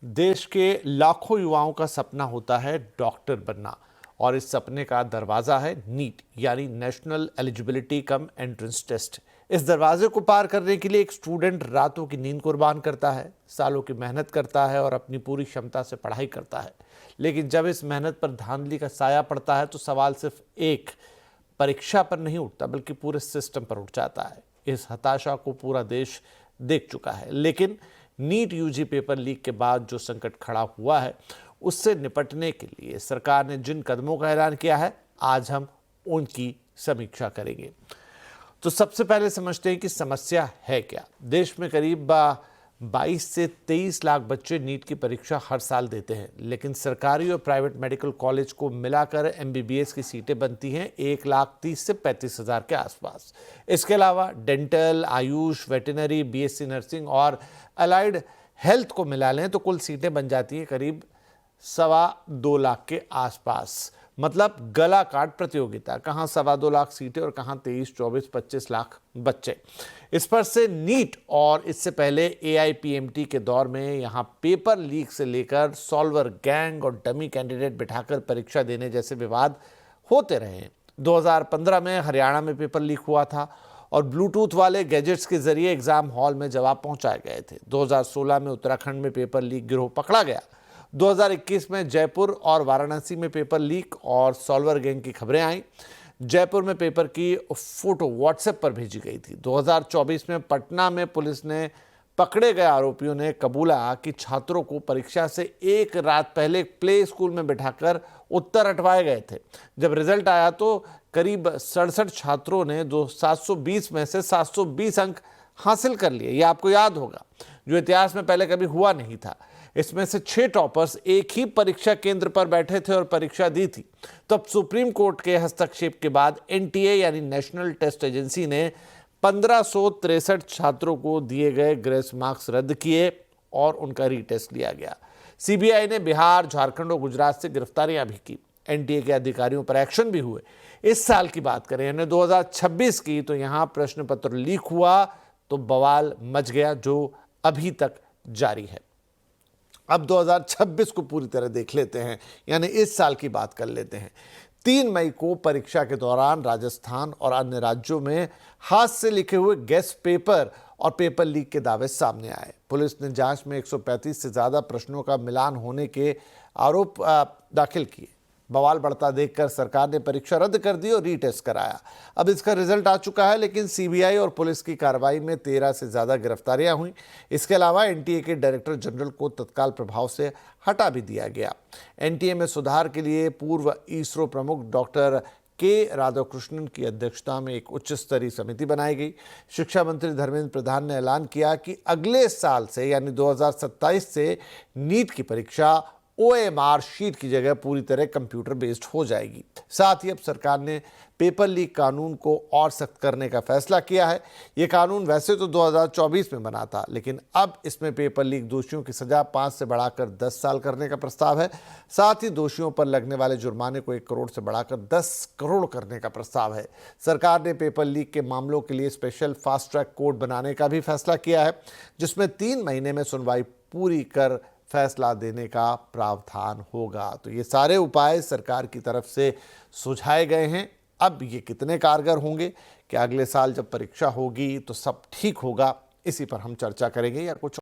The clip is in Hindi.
देश के लाखों युवाओं का सपना होता है डॉक्टर बनना और इस सपने का दरवाजा है नीट यानी national eligibility cum entrance test. इस दरवाजे को पार करने के लिए एक स्टूडेंट रातों की नींद कुर्बान करता है, सालों की मेहनत करता है और अपनी पूरी क्षमता से पढ़ाई करता है। लेकिन जब इस मेहनत पर धांधली का साया पड़ता है तो सवाल सिर्फ एक परीक्षा पर नहीं उठता बल्कि पूरे सिस्टम पर उठ जाता है। इस हताशा को पूरा देश देख चुका है, लेकिन नीट यूजी पेपर लीक के बाद जो संकट खड़ा हुआ है उससे निपटने के लिए सरकार ने जिन कदमों का ऐलान किया है, आज हम उनकी समीक्षा करेंगे। तो सबसे पहले समझते हैं कि समस्या है क्या। देश में करीब 22 से 23 लाख बच्चे नीट की परीक्षा हर साल देते हैं, लेकिन सरकारी और प्राइवेट मेडिकल कॉलेज को मिलाकर एमबीबीएस की सीटें बनती हैं 1,30,000 से 35,000 के आसपास। इसके अलावा dental, Ayush, veterinary, BSc nursing और अलाइड हेल्थ को मिला लें तो कुल सीटें बन जाती हैं करीब 2.25 लाख के आसपास। मतलब गला काट प्रतियोगिता, कहां 2.25 लाख सीटें और कहां 23, 24, 25 लाख बच्चे। इस पर से नीट और इससे पहले एआईपीएमटी के दौर में यहां पेपर लीक से लेकर सॉल्वर गैंग और डमी कैंडिडेट बिठाकर परीक्षा देने जैसे विवाद होते रहे हैं। 2015 में हरियाणा में पेपर लीक हुआ था और ब्लूटूथ वाले गैजेट्स के जरिए एग्जाम हॉल में जवाब पहुंचाए गए थे। 2016 में उत्तराखंड में पेपर लीक गिरोह पकड़ा गया। 2021 में जयपुर और वाराणसी में पेपर लीक और सॉल्वर गैंग की खबरें आईं। जयपुर में पेपर की फोटो व्हाट्सएप पर भेजी गई थी। 2024 में पटना में पुलिस ने पकड़े गए आरोपियों ने कबूला कि छात्रों को परीक्षा से एक रात पहले प्ले स्कूल में बिठाकर उत्तर हटवाए गए थे। जब रिजल्ट आया तो करीब 67 छात्रों ने 720 में से 720 अंक हासिल कर लिए। ये आपको याद होगा, जो इतिहास में पहले कभी हुआ नहीं था। इसमें से 6 टॉपर्स एक ही परीक्षा केंद्र पर बैठे थे और परीक्षा दी थी। तब सुप्रीम कोर्ट के हस्तक्षेप के बाद एनटीए यानी नेशनल टेस्ट एजेंसी ने 1563 छात्रों को दिए गए ग्रेस मार्क्स रद्द किए और उनका रीटेस्ट लिया गया। सीबीआई ने बिहार, झारखंड और गुजरात से गिरफ्तारियां भी की। एनटीए के अधिकारियों पर एक्शन भी हुए। इस साल की बात करें यानी 2026 की, तो यहां प्रश्न पत्र लीक हुआ तो बवाल मच गया, जो अभी तक जारी है। अब 2026 को पूरी तरह देख लेते हैं, यानी इस साल की बात कर लेते हैं। 3 मई को परीक्षा के दौरान राजस्थान और अन्य राज्यों में हाथ से लिखे हुए गेस्ट पेपर और पेपर लीक के दावे सामने आए। पुलिस ने जांच में 135 से ज्यादा प्रश्नों का मिलान होने के आरोप दाखिल किए। बवाल बढ़ता देखकर सरकार ने परीक्षा रद्द कर दी और रीटेस्ट कराया। अब इसका रिजल्ट आ चुका है, लेकिन सीबीआई और पुलिस की कार्रवाई में 13 से ज्यादा गिरफ्तारियां हुई। इसके अलावा एनटीए के डायरेक्टर जनरल को तत्काल प्रभाव से हटा भी दिया गया। एनटीए में सुधार के लिए पूर्व इसरो प्रमुख डॉक्टर के राधाकृष्णन की अध्यक्षता में एक उच्च स्तरीय समिति बनाई गई। शिक्षा मंत्री धर्मेंद्र प्रधान ने ऐलान किया कि अगले साल से यानी 2027 से नीट की परीक्षा ओएमआर शीट की जगह पूरी तरह कंप्यूटर बेस्ड हो जाएगी। साथ ही अब सरकार ने पेपर लीक कानून को और सख्त करने का फैसला किया है। यह कानून वैसे तो 2024 में बना था, लेकिन अब इसमें पेपर लीक दोषियों की सजा 5 से बढ़ाकर 10 साल करने का प्रस्ताव है। साथ ही दोषियों पर लगने वाले जुर्माने को 1 करोड़ से बढ़ाकर 10 करोड़ करने का प्रस्ताव है। सरकार ने पेपर लीक के मामलों के लिए स्पेशल फास्ट ट्रैक कोर्ट बनाने का भी फैसला किया है, जिसमें 3 महीने में सुनवाई पूरी कर फैसला देने का प्रावधान होगा। तो ये सारे उपाय सरकार की तरफ से सुझाए गए हैं। अब ये कितने कारगर होंगे कि अगले साल जब परीक्षा होगी तो सब ठीक होगा, इसी पर हम चर्चा करेंगे या कुछ